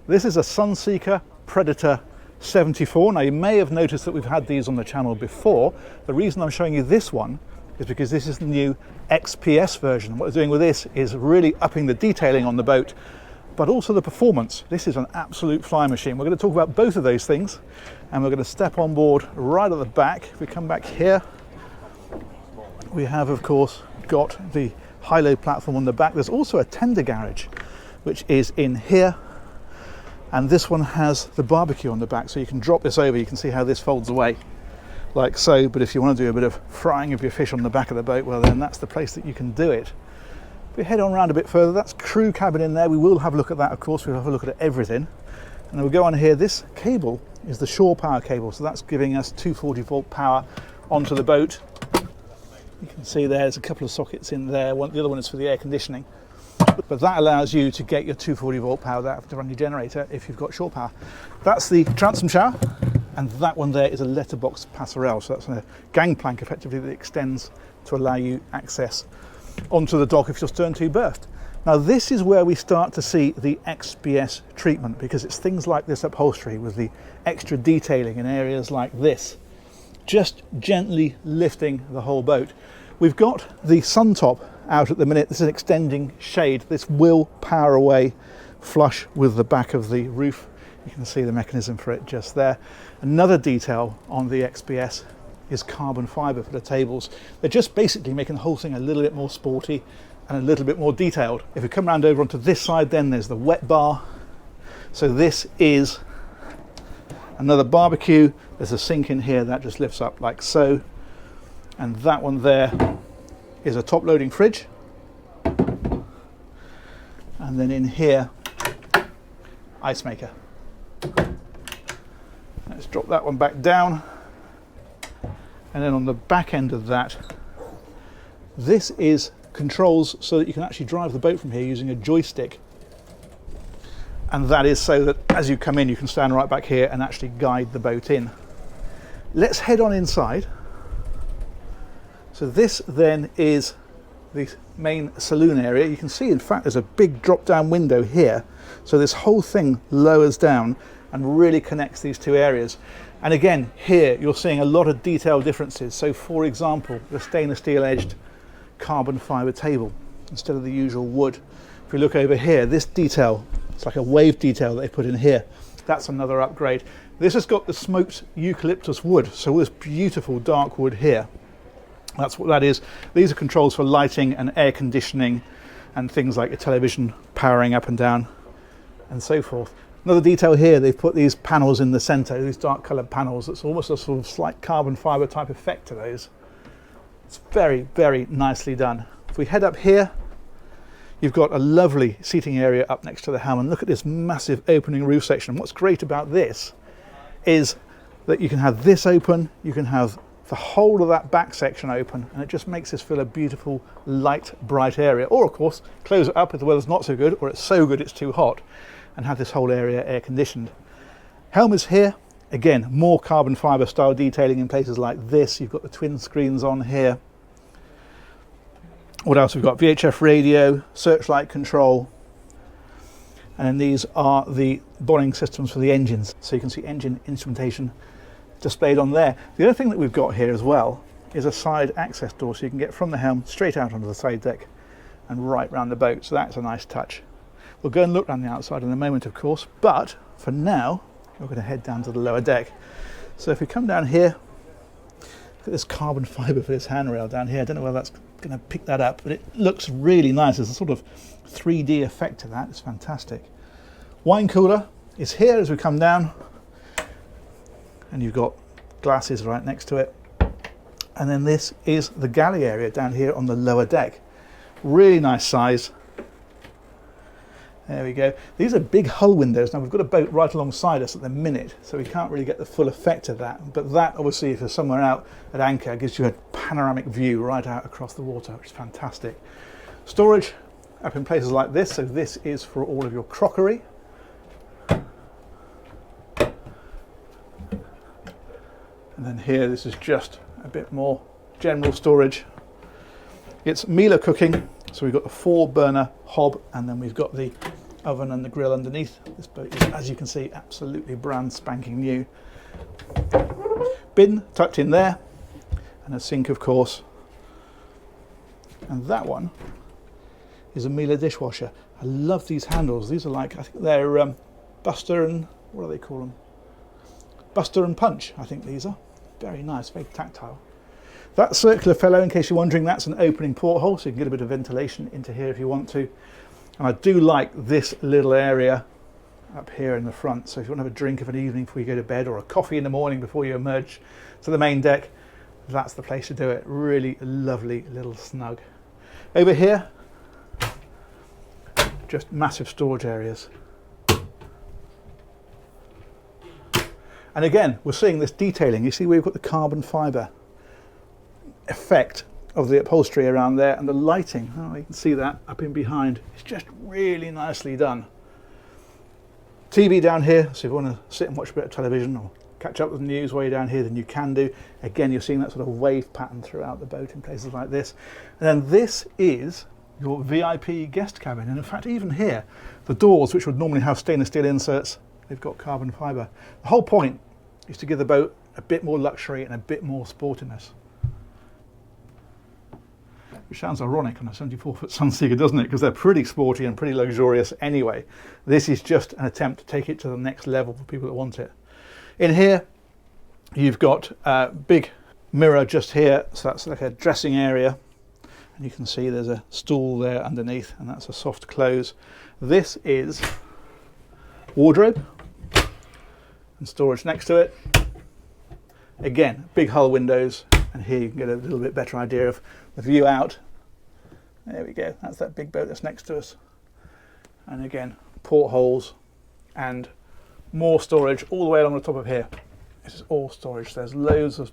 This is a Sunseeker Predator 74. Now you may have noticed that we've had these on the channel before. The reason I'm showing you this one is because this is the new XPS version. What we're doing with this is really upping the detailing on the boat, but also the performance. This is an absolute flying machine. We're going to talk about both of those things, and we're going to step on board right at the back. If we come back here, we have of course got the high-low platform on the back. There's also a tender garage which is in here, and this one has the barbecue on the back, so you can drop this over. You can see how this folds away like so, but if you want to do a bit of frying of your fish on the back of the boat, well then that's the place that you can do it. If we head on around a bit further, that's crew cabin in there. We will have a look at that, of course. We'll have a look at everything, and then we'll go on here. This cable is the shore power cable, so that's giving us 240 volt power onto the boat. You can see there's a couple of sockets in there. The other one is for the air conditioning, but that allows you to get your 240 volt power without having to run your generator if you've got shore power. That's the transom shower, and that one there is a letterbox passerelle, so that's a gangplank effectively that extends to allow you access onto the dock if you're stern to berthed. Now this is where we start to see the XPS treatment, because it's things like this upholstery with the extra detailing in areas like this, just gently lifting the whole boat. We've got the sun top out at the minute. This is an extending shade. This will power away flush with the back of the roof. You can see the mechanism for it just there. Another detail on the XPS is carbon fibre for the tables. They're just basically making the whole thing a little bit more sporty and a little bit more detailed. If we come around over onto this side, then there's the wet bar. So this is another barbecue. There's a sink in here that just lifts up like so. And that one there is a top loading fridge. And then in here, ice maker. Let's drop that one back down. And then on the back end of that, this is controls so that you can actually drive the boat from here using a joystick. And that is so that as you come in, you can stand right back here and actually guide the boat in. Let's head on inside. So this then is the main saloon area. You can see, in fact, there's a big drop down window here. So this whole thing lowers down and really connects these two areas. And again, here you're seeing a lot of detail differences. So for example, the stainless steel edged carbon fibre table instead of the usual wood. If we look over here, this detail, it's like a wave detail that they put in here. That's another upgrade. This has got the smoked eucalyptus wood, so this beautiful dark wood here. That's what that is. These are controls for lighting and air conditioning and things like your television powering up and down and so forth. Another detail here, they've put these panels in the centre, these dark coloured panels. It's almost a sort of slight carbon fibre type effect to those. It's very, very nicely done. If we head up here, you've got a lovely seating area up next to the helm, and look at this massive opening roof section. What's great about this is that you can have this open, you can have the whole of that back section open, and it just makes this feel a beautiful, light, bright area. Or of course, close it up if the weather's not so good, or it's so good it's too hot, and have this whole area air conditioned. Helm is here. Again, more carbon fibre style detailing in places like this. You've got the twin screens on here. What else? We've got VHF radio, searchlight control, and then these are the bonding systems for the engines. So you can see engine instrumentation displayed on there. The other thing that we've got here as well is a side access door, so you can get from the helm straight out onto the side deck and right round the boat. So that's a nice touch. We'll go and look around the outside in a moment, of course, but for now we're going to head down to the lower deck. So if we come down here, look at this carbon fibre for this handrail down here. I don't know whether that's going to pick that up, but it looks really nice. There's a sort of 3D effect to that. It's fantastic. Wine cooler is here as we come down, and you've got glasses right next to it. And then this is the galley area down here on the lower deck. Really nice size. There we go. These are big hull windows. Now we've got a boat right alongside us at the minute, so we can't really get the full effect of that. But that, obviously, if you're somewhere out at anchor, gives you a panoramic view right out across the water, which is fantastic. Storage up in places like this. So this is for all of your crockery. And then here, this is just a bit more general storage. It's Miele cooking. So we've got the 4-burner hob, and then we've got the oven and the grill underneath. This boat is, as you can see, absolutely brand spanking new. Bin tucked in there, and a sink, of course. And that one is a Miele dishwasher. I love these handles. These are like, I think they're Buster and, what do they call them? Buster and Punch, I think these are. Very nice, very tactile. That circular fellow, in case you're wondering, that's an opening porthole, so you can get a bit of ventilation into here if you want to. And I do like this little area up here in the front. So if you want to have a drink of an evening before you go to bed, or a coffee in the morning before you emerge to the main deck, that's the place to do it. Really lovely little snug. Over here, just massive storage areas. And again, we're seeing this detailing. You see we've got the carbon fibre effect of the upholstery around there, and the lighting, oh, you can see that up in behind. It's just really nicely done. TV down here, so if you want to sit and watch a bit of television or catch up with the news while you're down here, then you can do. Again, you're seeing that sort of wave pattern throughout the boat in places like this. And then this is your VIP guest cabin. And in fact, even here, the doors, which would normally have stainless steel inserts, they've got carbon fibre. The whole point is to give the boat a bit more luxury and a bit more sportiness. Which sounds ironic on a 74-foot Sunseeker, doesn't it? Because they're pretty sporty and pretty luxurious anyway. This is just an attempt to take it to the next level for people that want it. In here, you've got a big mirror just here, so that's like a dressing area. And you can see there's a stool there underneath, and that's a soft close. This is wardrobe and storage next to it. Again, big hull windows, and here you can get a little bit better idea of the view out. There we go, that's that big boat that's next to us. And again, portholes and more storage all the way along the top of here. This is all storage. There's loads of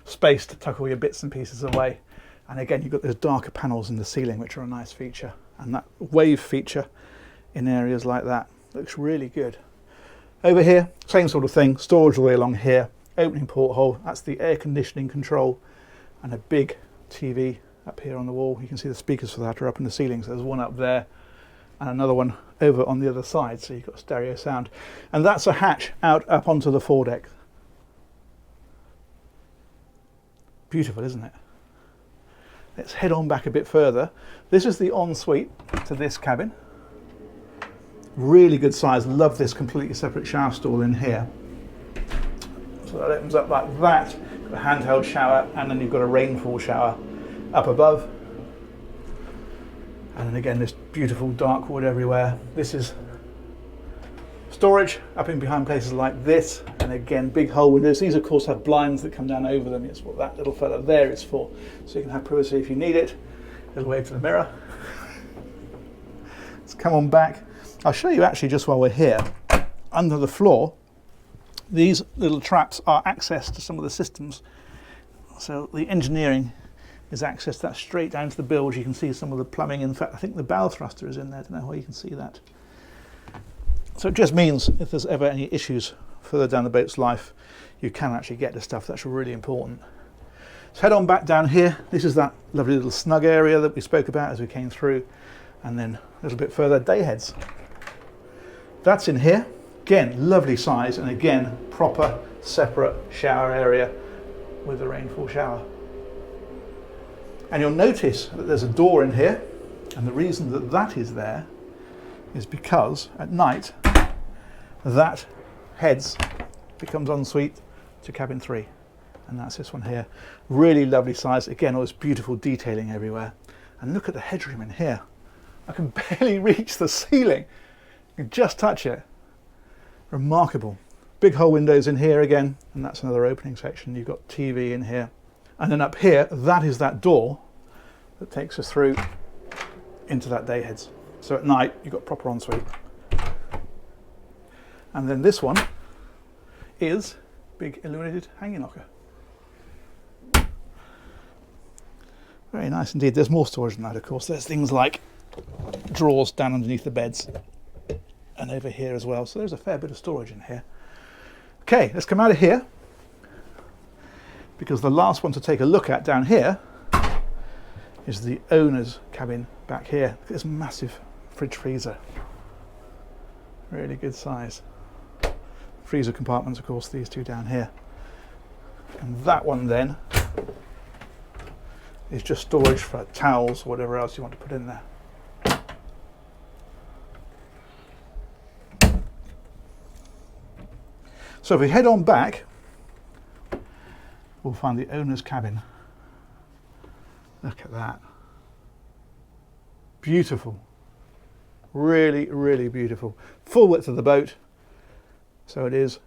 space to tuck all your bits and pieces away. And again, you've got those darker panels in the ceiling, which are a nice feature. And that wave feature in areas like that looks really good. Over here, same sort of thing, storage all the way along here. Opening porthole, that's the air conditioning control, and a big TV up here on the wall. You can see the speakers for that are up in the ceiling, so there's one up there and another one over on the other side, so you've got stereo sound. And that's a hatch out up onto the foredeck. Beautiful, isn't it? Let's head on back a bit further. This is the ensuite to this cabin. Really good size, love this completely separate shower stall in here. So that opens up like that, got a handheld shower, and then you've got a rainfall shower up above. And then again, this beautiful dark wood everywhere. This is storage up in behind places like this, and again, big hull windows. These of course have blinds that come down over them. It's what that little fella there is for, so you can have privacy if you need it. Little wave to the mirror. Let's come on back. I'll show you actually just while we're here. Under the floor, these little traps are access to some of the systems. So the engineering is access to that straight down to the bilge. You can see some of the plumbing. In fact, I think the bow thruster is in there. I don't know why you can see that. So it just means if there's ever any issues further down the boat's life, you can actually get the stuff. That's really important. So head on back down here. This is that lovely little snug area that we spoke about as we came through. And then a little bit further, day heads. That's in here. Again, lovely size, and again, proper separate shower area with a rainfall shower. And you'll notice that there's a door in here, and the reason that that is there is because at night that heads becomes ensuite to cabin 3, and that's this one here. Really lovely size. Again, all this beautiful detailing everywhere. And look at the headroom in here. I can barely reach the ceiling. You can just touch it. Remarkable. Big hull windows in here again, and that's another opening section. You've got TV in here. And then up here, that is that door that takes us through into that day heads. So at night, you've got proper ensuite. And then this one is big illuminated hanging locker. Very nice indeed. There's more storage than that, of course. There's things like drawers down underneath the beds and over here as well. So there's a fair bit of storage in here. Okay, let's come out of here, because the last one to take a look at down here is the owner's cabin back here. Look at this massive fridge freezer. Really good size. Freezer compartments, of course, these two down here. And that one then is just storage for towels or whatever else you want to put in there. So if we head on back, we'll find the owner's cabin. Look at that. Beautiful. Really, really beautiful. Full width of the boat. So it is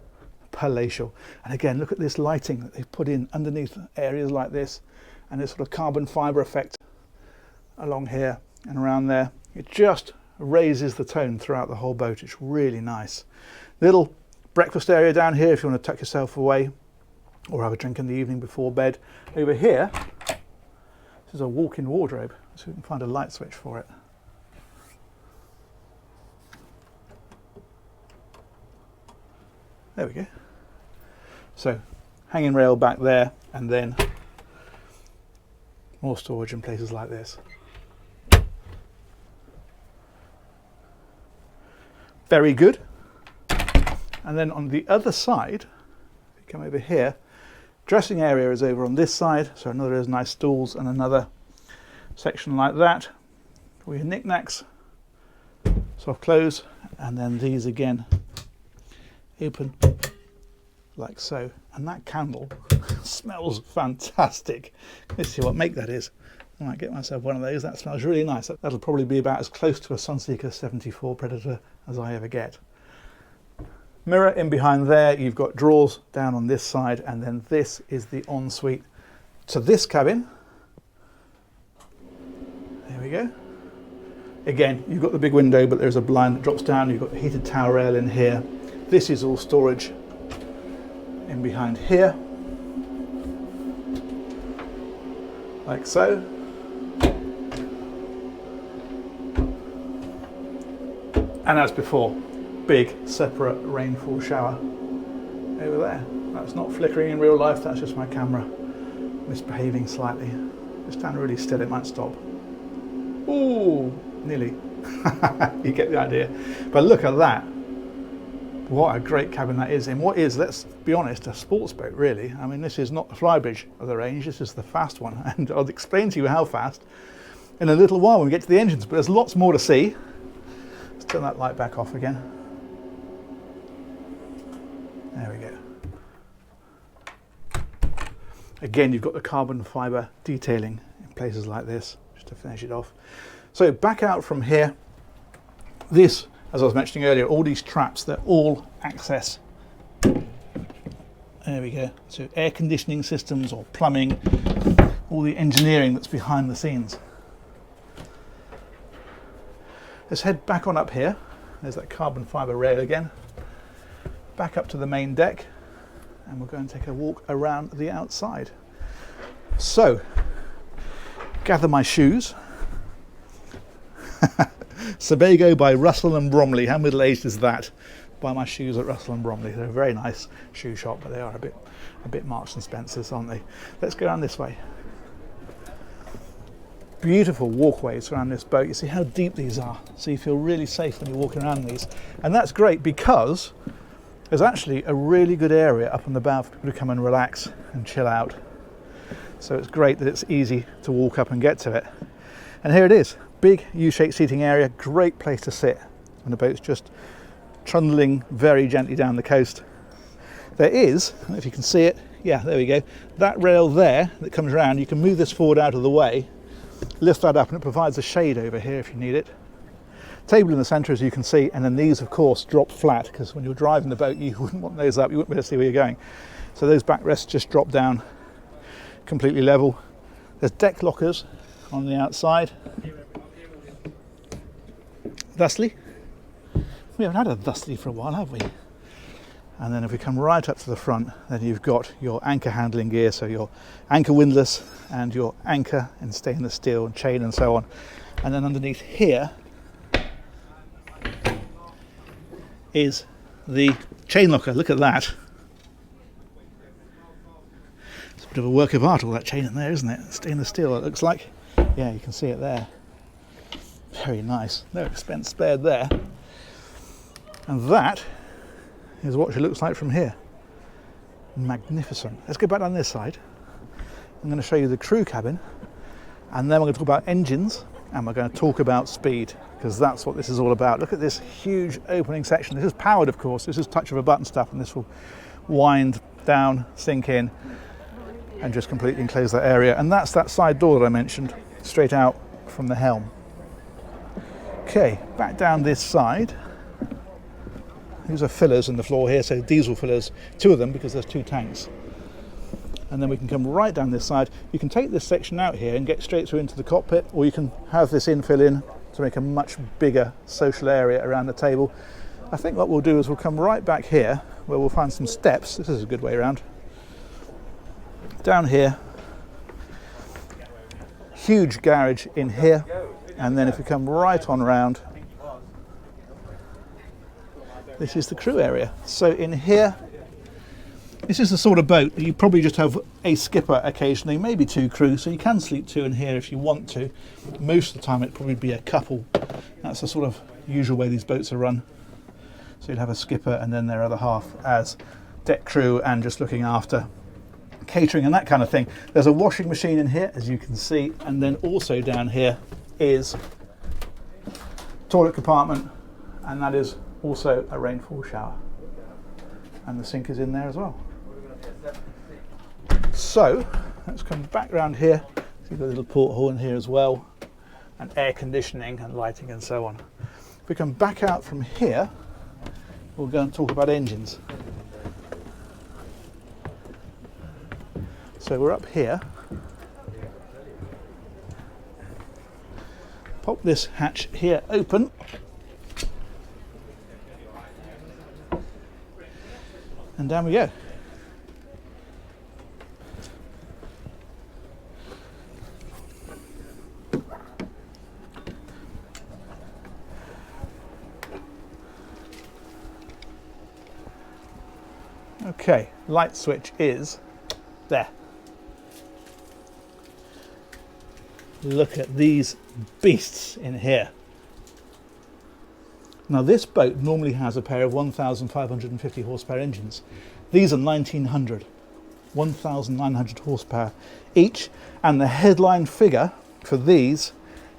palatial. And again, look at this lighting that they've put in underneath areas like this, and this sort of carbon fibre effect along here and around there. It just raises the tone throughout the whole boat. It's really nice. Little breakfast area down here if you want to tuck yourself away or have a drink in the evening before bed. Over here, this is a walk-in wardrobe, so we can find a light switch for it. There we go. So, hanging rail back there, and then more storage in places like this. Very good. And then on the other side, if you come over here, dressing area is over on this side, so another is nice stools and another section like that for your knickknacks, soft close, and then these again open like so. And that candle smells fantastic. Let's see what make that is. I might get myself one of those. That smells really nice. That'll probably be about as close to a Sunseeker 74 Predator as I ever get. Mirror in behind there. You've got drawers down on this side, and then this is the ensuite to this cabin. There we go. Again, you've got the big window, but there's a blind that drops down. You've got the heated towel rail in here. This is all storage in behind here, like so. And as before, big separate rainfall shower over there. That's not flickering in real life, that's just my camera misbehaving slightly. Just stand really still, it might stop. Ooh, nearly. You get the idea. But look at that. What a great cabin that is in what is, let's be honest, a sports boat really. I mean, this is not the flybridge of the range, this is the fast one. And I'll explain to you how fast in a little while when we get to the engines, but there's lots more to see. Let's turn that light back off again. There we go. Again, you've got the carbon fibre detailing in places like this, just to finish it off. So back out from here, this, as I was mentioning earlier, all these traps, they're all access. There we go. So air conditioning systems or plumbing, all the engineering that's behind the scenes. Let's head back on up here. There's that carbon fibre rail again. Back up to the main deck, and we'll go and take a walk around the outside. So, gather my shoes. Sebago by Russell and Bromley. How middle-aged is that? Buy my shoes at Russell and Bromley. They're a very nice shoe shop, but they are a bit Marks and Spencer's, aren't they? Let's go around this way. Beautiful walkways around this boat. You see how deep these are, so you feel really safe when you're walking around these. And that's great because there's actually a really good area up on the bow for people to come and relax and chill out. So it's great that it's easy to walk up and get to it. And here it is. Big U-shaped seating area, great place to sit when the boat's just trundling very gently down the coast. There is, I don't know if you can see it, yeah, there we go, that rail there that comes around, you can move this forward out of the way, lift that up, and it provides a shade over here if you need it. Table in the centre, as you can see, and then these of course drop flat, because when you're driving the boat you wouldn't want those up, you wouldn't be able to see where you're going. So those backrests just drop down completely level. There's deck lockers on the outside. Thusly. We haven't had a thusly for a while, have we? And then if we come right up to the front, then you've got your anchor handling gear, so your anchor windlass and your anchor and stainless steel and chain and so on. And then underneath here is the chain locker. Look at that. It's a bit of a work of art, all that chain in there, isn't it? Stainless steel, it looks like. Yeah, you can see it there. Very nice. No expense spared there. And that is what she looks like from here. Magnificent. Let's go back down this side. I'm going to show you the crew cabin, and then we're going to talk about engines, and we're going to talk about speed, because that's what this is all about. Look at this huge opening section. This is powered, of course. This is touch of a button stuff, and this will wind down, sink in, and just completely enclose that area. And that's that side door that I mentioned, straight out from the helm. Okay, back down this side. These are fillers in the floor here, so diesel fillers, 2 of them because there's 2 tanks. And then we can come right down this side. You can take this section out here and get straight through into the cockpit, or you can have this infill in to make a much bigger social area around the table. I think what we'll do is we'll come right back here where we'll find some steps. This is a good way around. Down here, huge garage in here, and then if we come right on round, this is the crew area. So in here, this is the sort of boat that you probably just have a skipper occasionally, maybe 2 crew, so you can sleep 2 in here if you want to. Most of the time it'd probably be a couple. That's the sort of usual way these boats are run. So you'd have a skipper and then their other half as deck crew and just looking after catering and that kind of thing. There's a washing machine in here, as you can see, and then also down here is toilet compartment, and that is also a rainfall shower. And the sink is in there as well. So let's come back around here. So you've got a little porthole in here as well, and air conditioning and lighting and so on. If we come back out from here, we'll go and talk about engines. So we're up here. Pop this hatch here open. And down we go. Okay, light switch is there. Look at these beasts in here. Now this boat normally has a pair of 1,550 horsepower engines. These are 1,900, 1,900 horsepower each, and the headline figure for these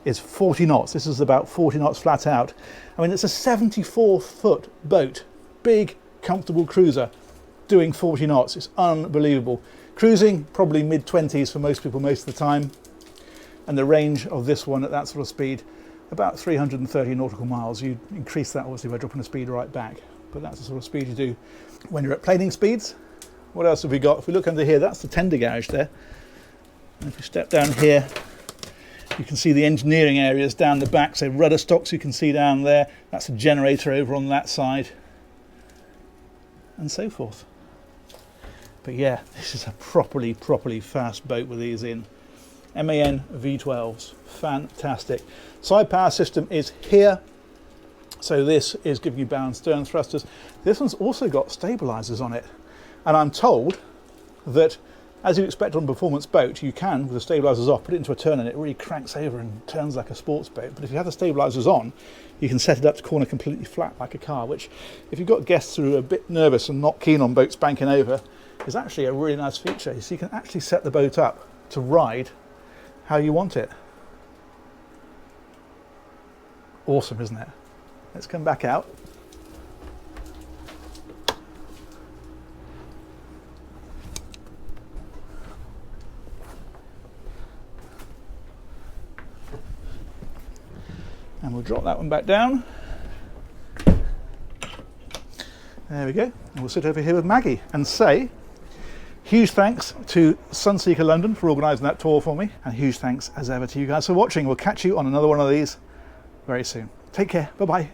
is 40 knots. This is about 40 knots flat out. I mean, it's a 74-foot boat, big, comfortable cruiser, doing 40 knots. It's unbelievable. Cruising probably mid-20s for most people most of the time, and the range of this one at that sort of speed, about 330 nautical miles. You increase that obviously by dropping the speed right back, but that's the sort of speed you do when you're at planing speeds. What else have we got? If we look under here, that's the tender garage there. And if we step down here, you can see the engineering areas down the back, so rudder stocks you can see down there. That's a generator over on that side, and so forth. But yeah, this is a properly fast boat with these in. MAN V12s, fantastic. Side power system is here. So this is giving you bow and stern thrusters. This one's also got stabilizers on it. And I'm told that, as you expect on a performance boat, you can, with the stabilizers off, put it into a turn and it really cranks over and turns like a sports boat. But if you have the stabilizers on, you can set it up to corner completely flat like a car, which if you've got guests who are a bit nervous and not keen on boats banking over, is actually a really nice feature. So you can actually set the boat up to ride how you want it. Awesome, isn't it? Let's come back out. And we'll drop that one back down. There we go. And we'll sit over here with Maggie and say, huge thanks to Sunseeker London for organising that tour for me, and huge thanks as ever to you guys for watching. We'll catch you on another one of these very soon. Take care. Bye-bye.